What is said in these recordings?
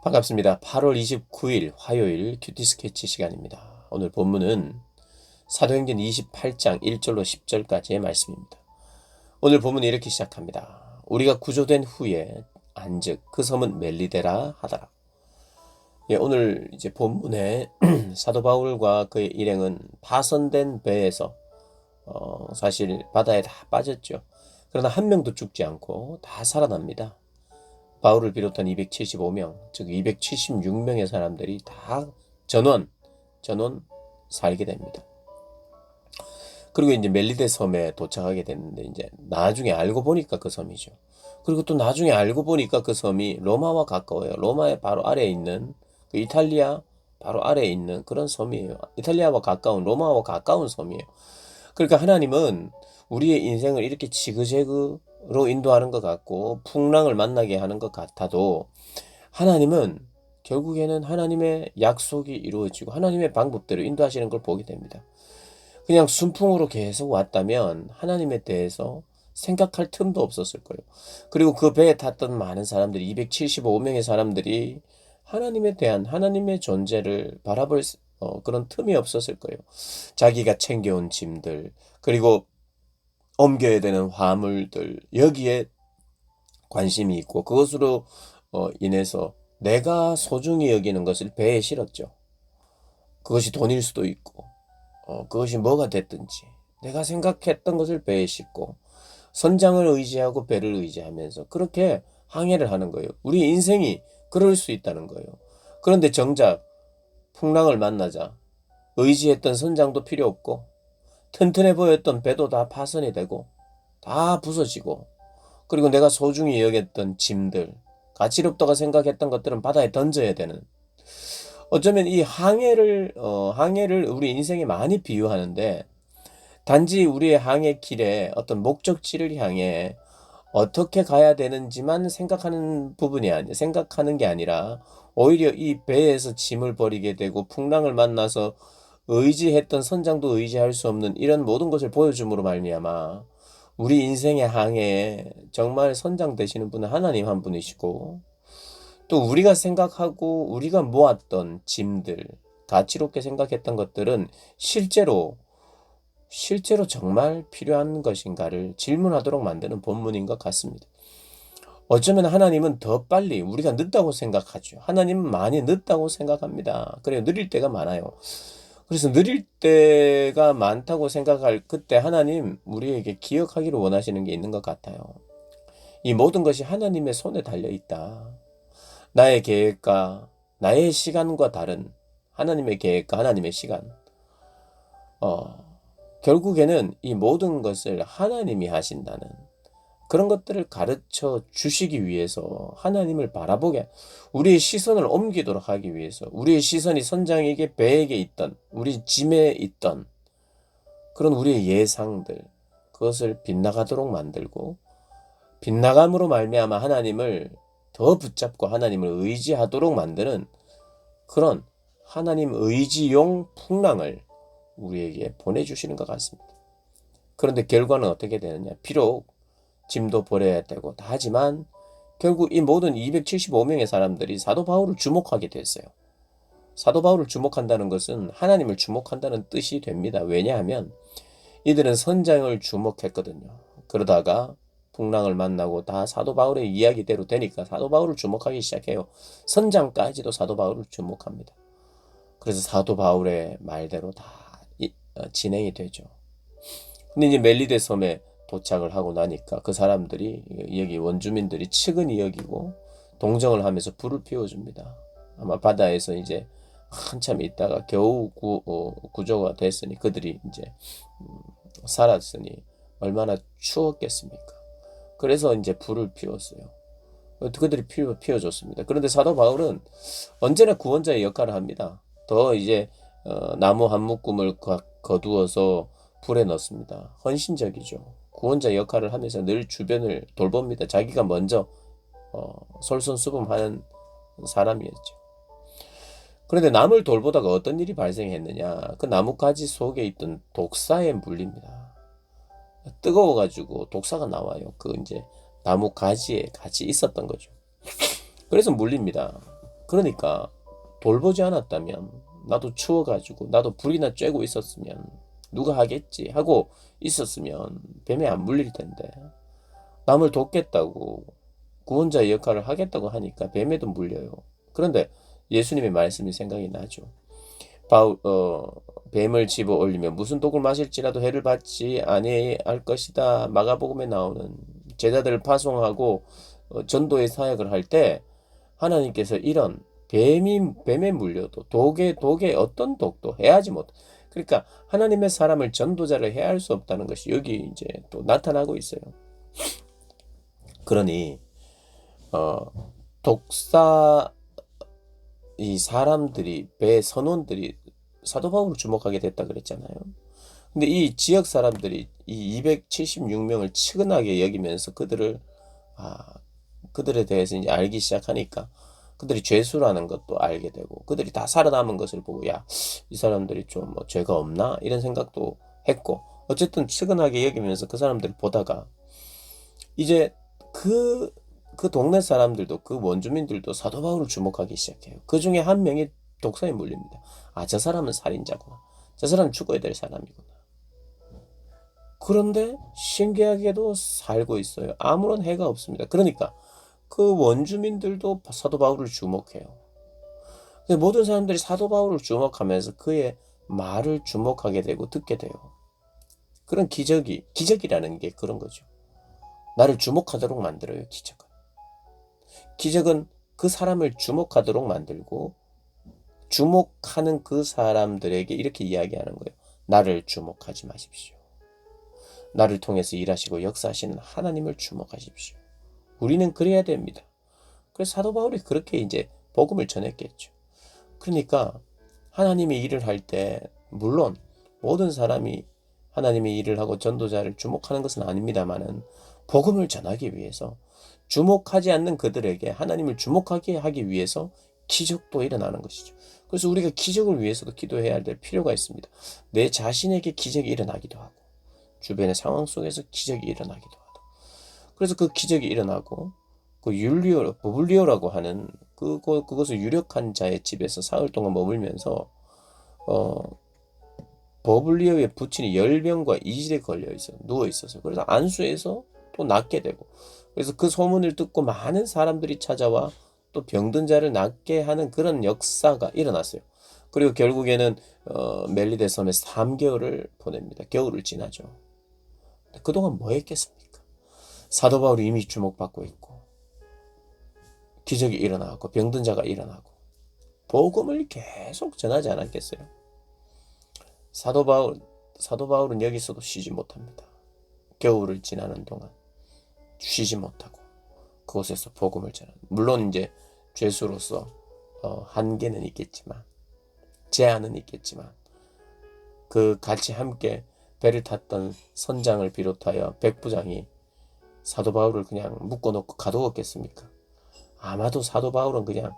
반갑습니다. 8월 29일 화요일 큐티 스케치 시간입니다. 오늘 본문은 사도행전 28장 1절로 10절까지의 말씀입니다. 오늘 본문이 이렇게 시작합니다. 우리가 구조된 후에 안즉 그 섬은 멜리데라 하더라. 오늘 이제 본문에 사도 바울과 그의 일행은 파손된 배에서 사실 바다에 다 빠졌죠. 그러나 한 명도 죽지 않고 다 살아납니다. 바울을 비롯한 275명, 즉 276명의 사람들이 다 전원 살게 됩니다. 그리고 이제 멜리데 섬에 도착하게 됐는데 이제 나중에 알고 보니까 그 섬이죠. 그리고 또 나중에 알고 보니까 그 섬이 로마와 가까워요. 로마의 바로 아래에 있는 그 이탈리아 바로 아래에 있는 그런 섬이에요. 이탈리아와 가까운 로마와 가까운 섬이에요. 그러니까 하나님은 우리의 인생을 이렇게 지그재그로 인도하는 것 같고 풍랑을 만나게 하는 것 같아도 하나님은 결국에는 하나님의 약속이 이루어지고 하나님의 방법대로 인도하시는 걸 보게 됩니다. 그냥 순풍으로 계속 왔다면 하나님에 대해서 생각할 틈도 없었을 거예요. 그리고 그 배에 탔던 많은 사람들이 275명의 사람들이 하나님에 대한 하나님의 존재를 바라볼 그런 틈이 없었을 거예요. 자기가 챙겨온 짐들 그리고 옮겨야 되는 화물들 여기에 관심이 있고 그것으로 인해서 내가 소중히 여기는 것을 배에 실었죠. 그것이 돈일 수도 있고 그것이 뭐가 됐든지 내가 생각했던 것을 배에 싣고 선장을 의지하고 배를 의지하면서 그렇게 항해를 하는 거예요. 우리 인생이 그럴 수 있다는 거예요. 그런데 정작 풍랑을 만나자 의지했던 선장도 필요 없고 튼튼해 보였던 배도 다 파손이 되고 다 부서지고 그리고 내가 소중히 여겼던 짐들 가치롭다고 생각했던 것들은 바다에 던져야 되는 어쩌면 이 항해를 우리 인생에 많이 비유하는데 단지 우리의 항해 길에 어떤 목적지를 향해 어떻게 가야 되는지만 생각하는 게 아니라 오히려 이 배에서 짐을 버리게 되고 풍랑을 만나서 의지했던 선장도 의지할 수 없는 이런 모든 것을 보여줌으로 말미암아 우리 인생의 항해에 정말 선장 되시는 분은 하나님 한 분이시고 또 우리가 생각하고 우리가 모았던 짐들 가치롭게 생각했던 것들은 실제로 정말 필요한 것인가를 질문하도록 만드는 본문인 것 같습니다. 어쩌면 하나님은 더 빨리 우리가 늦다고 생각하죠. 하나님은 많이 늦다고 생각합니다. 그래요. 느릴 때가 많아요. 그래서 느릴 때가 많다고 생각할 그때 하나님 우리에게 기억하기를 원하시는 게 있는 것 같아요. 이 모든 것이 하나님의 손에 달려 있다. 나의 계획과 나의 시간과 다른 하나님의 계획과 하나님의 시간. 결국에는 이 모든 것을 하나님이 하신다는 그런 것들을 가르쳐 주시기 위해서 하나님을 바라보게 우리의 시선을 옮기도록 하기 위해서 우리의 시선이 선장에게 배에게 있던 우리 짐에 있던 그런 우리의 예상들 그것을 빗나가도록 만들고 빗나감으로 말미암아 하나님을 더 붙잡고 하나님을 의지하도록 만드는 그런 하나님 의지용 풍랑을 우리에게 보내주시는 것 같습니다. 그런데 결과는 어떻게 되느냐? 비록 짐도 버려야 되고 다 하지만 결국 이 모든 275명의 사람들이 사도 바울을 주목하게 됐어요. 사도 바울을 주목한다는 것은 하나님을 주목한다는 뜻이 됩니다. 왜냐하면 이들은 선장을 주목했거든요. 그러다가 풍랑을 만나고 다 사도 바울의 이야기대로 되니까 사도 바울을 주목하기 시작해요. 선장까지도 사도 바울을 주목합니다. 그래서 사도 바울의 말대로 다 진행이 되죠. 근데 이제 멜리데 섬에 도착을 하고 나니까 그 사람들이 여기 원주민들이 측은히 여기고 동정을 하면서 불을 피워줍니다. 아마 바다에서 이제 한참 있다가 겨우 구조가 됐으니 그들이 이제 살았으니 얼마나 추웠겠습니까? 그래서 이제 불을 피웠어요. 그들이 피워줬습니다. 그런데 사도 바울은 언제나 구원자의 역할을 합니다. 더 이제 나무 한 묶음을 거두어서 불에 넣습니다. 헌신적이죠. 구원자 역할을 하면서 늘 주변을 돌봅니다. 자기가 먼저 솔선수범하는 사람이었죠. 그런데 남을 돌보다가 어떤 일이 발생했느냐? 그 나뭇가지 속에 있던 독사에 물립니다. 뜨거워가지고 독사가 나와요. 그 이제 나뭇가지에 같이 있었던 거죠. 그래서 물립니다. 그러니까 돌보지 않았다면, 나도 추워가지고 나도 불이나 쬐고 있었으면 누가 하겠지 하고 있었으면 뱀에 안 물릴 텐데, 남을 돕겠다고 구원자의 역할을 하겠다고 하니까 뱀에도 물려요. 그런데 예수님의 말씀이 생각이 나죠. 바울, 뱀을 집어 올리면 무슨 독을 마실지라도 해를 받지 아니할 것이다. 마가복음에 나오는 제자들을 파송하고 전도의 사역을 할 때 하나님께서 이런 뱀에 물려도 독에 어떤 독도 해하지 못. 그러니까 하나님의 사람을 전도자를 해할 수 없다는 것이 여기 이제 또 나타나고 있어요. 그러니 독사 이 사람들이 배 선원들이 사도 바울을 주목하게 됐다 그랬잖아요. 근데 이 지역 사람들이 이 276명을 측은하게 여기면서 아, 그들에 대해서 이제 알기 시작하니까 그들이 죄수라는 것도 알게 되고 그들이 다 살아남은 것을 보고 야, 이 사람들이 좀 뭐 죄가 없나? 이런 생각도 했고 어쨌든 측은하게 여기면서 그 사람들을 보다가 이제 그 동네 사람들도 그 원주민들도 사도 바울을 주목하기 시작해요. 그 중에 한 명이 독사에 물립니다. 아, 저 사람은 살인자구나. 저 사람은 죽어야 될 사람이구나. 그런데 신기하게도 살고 있어요. 아무런 해가 없습니다. 그러니까 그 원주민들도 사도 바울을 주목해요. 모든 사람들이 사도 바울을 주목하면서 그의 말을 주목하게 되고 듣게 돼요. 그런 기적이라는 게 그런 거죠. 나를 주목하도록 만들어요, 기적은. 기적은 그 사람을 주목하도록 만들고 주목하는 그 사람들에게 이렇게 이야기하는 거예요. 나를 주목하지 마십시오. 나를 통해서 일하시고 역사하시는 하나님을 주목하십시오. 우리는 그래야 됩니다. 그래서 사도 바울이 그렇게 이제 복음을 전했겠죠. 그러니까 하나님의 일을 할 때 물론 모든 사람이 하나님의 일을 하고 전도자를 주목하는 것은 아닙니다만은 복음을 전하기 위해서 주목하지 않는 그들에게 하나님을 주목하게 하기 위해서 기적도 일어나는 것이죠. 그래서 우리가 기적을 위해서도 기도해야 될 필요가 있습니다. 내 자신에게 기적이 일어나기도 하고 주변의 상황 속에서 기적이 일어나기도 하고 그래서 그 기적이 일어나고 그 버블리오라고 하는 그것을 유력한 자의 집에서 사흘 동안 머물면서 버블리오의 부친이 열병과 이질에 걸려 있어 누워 있었어요. 그래서 안수해서 또 낫게 되고 그래서 그 소문을 듣고 많은 사람들이 찾아와 또 병든 자를 낫게 하는 그런 역사가 일어났어요. 그리고 결국에는 멜리데 섬에 3개월을 보냅니다. 겨울을 지나죠. 그동안 뭐 했겠습니까? 사도 바울이 이미 주목받고 있고 기적이 일어나고 병든 자가 일어나고 복음을 계속 전하지 않았겠어요? 사도 바울은 여기서도 쉬지 못합니다. 겨울을 지나는 동안 쉬지 못하고 그곳에서 복음을 전하는. 물론 이제 죄수로서 한계는 있겠지만 제한은 있겠지만 그 같이 함께 배를 탔던 선장을 비롯하여 백부장이 사도 바울을 그냥 묶어놓고 가두었겠습니까? 아마도 사도 바울은 그냥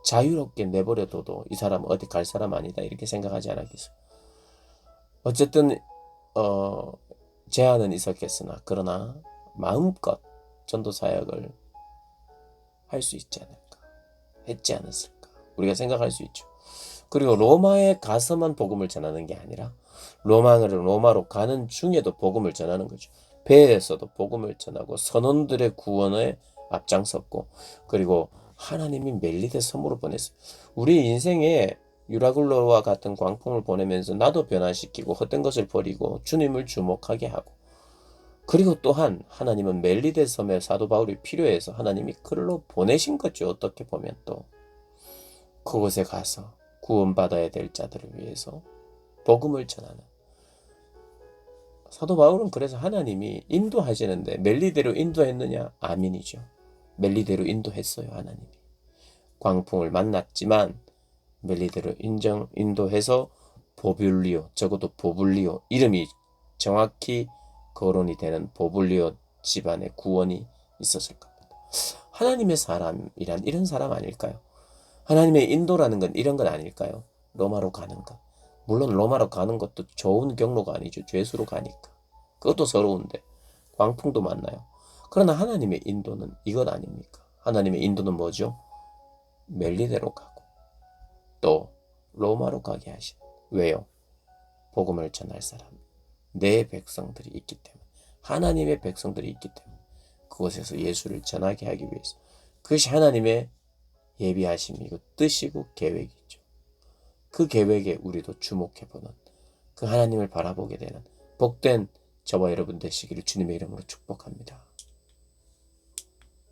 자유롭게 내버려둬도 이 사람은 어디 갈 사람 아니다 이렇게 생각하지 않았겠어요. 어쨌든 제한은 있었겠으나 그러나 마음껏 전도 사역을 할 수 있지 않을까, 했지 않았을까 우리가 생각할 수 있죠. 그리고 로마에 가서만 복음을 전하는 게 아니라 로마로 가는 중에도 복음을 전하는 거죠. 배에서도 복음을 전하고 선원들의 구원에 앞장섰고 그리고 하나님이 멜리데 섬으로 보냈어요. 우리 인생에 유라굴로와 같은 광풍을 보내면서 나도 변화시키고 헛된 것을 버리고 주님을 주목하게 하고 그리고 또한 하나님은 멜리데 섬에 사도 바울이 필요해서 하나님이 그로 보내신 거죠. 어떻게 보면 또 그곳에 가서 구원받아야 될 자들을 위해서 복음을 전하는 사도 바울은 그래서 하나님이 인도하시는데 멜리데로 인도했느냐? 아멘이죠. 멜리데로 인도했어요. 하나님이 광풍을 만났지만 멜리데로 인도해서 적어도 보블리오 이름이 정확히 거론이 되는 보블리오 집안의 구원이 있었을 겁니다. 하나님의 사람이란 이런 사람 아닐까요? 하나님의 인도라는 건 이런 건 아닐까요? 로마로 가는 것. 물론 로마로 가는 것도 좋은 경로가 아니죠. 죄수로 가니까. 그것도 서러운데 광풍도 만나요. 그러나 하나님의 인도는 이것 아닙니까? 하나님의 인도는 뭐죠? 멜리데로 가고 또 로마로 가게 하신. 왜요? 복음을 전할 사람, 내 백성들이 있기 때문에, 하나님의 백성들이 있기 때문에 그곳에서 예수를 전하게 하기 위해서. 그것이 하나님의 예비하심이고 뜻이고 계획이죠. 그 계획에 우리도 주목해보는, 그 하나님을 바라보게 되는 복된 저와 여러분 되시기를 주님의 이름으로 축복합니다.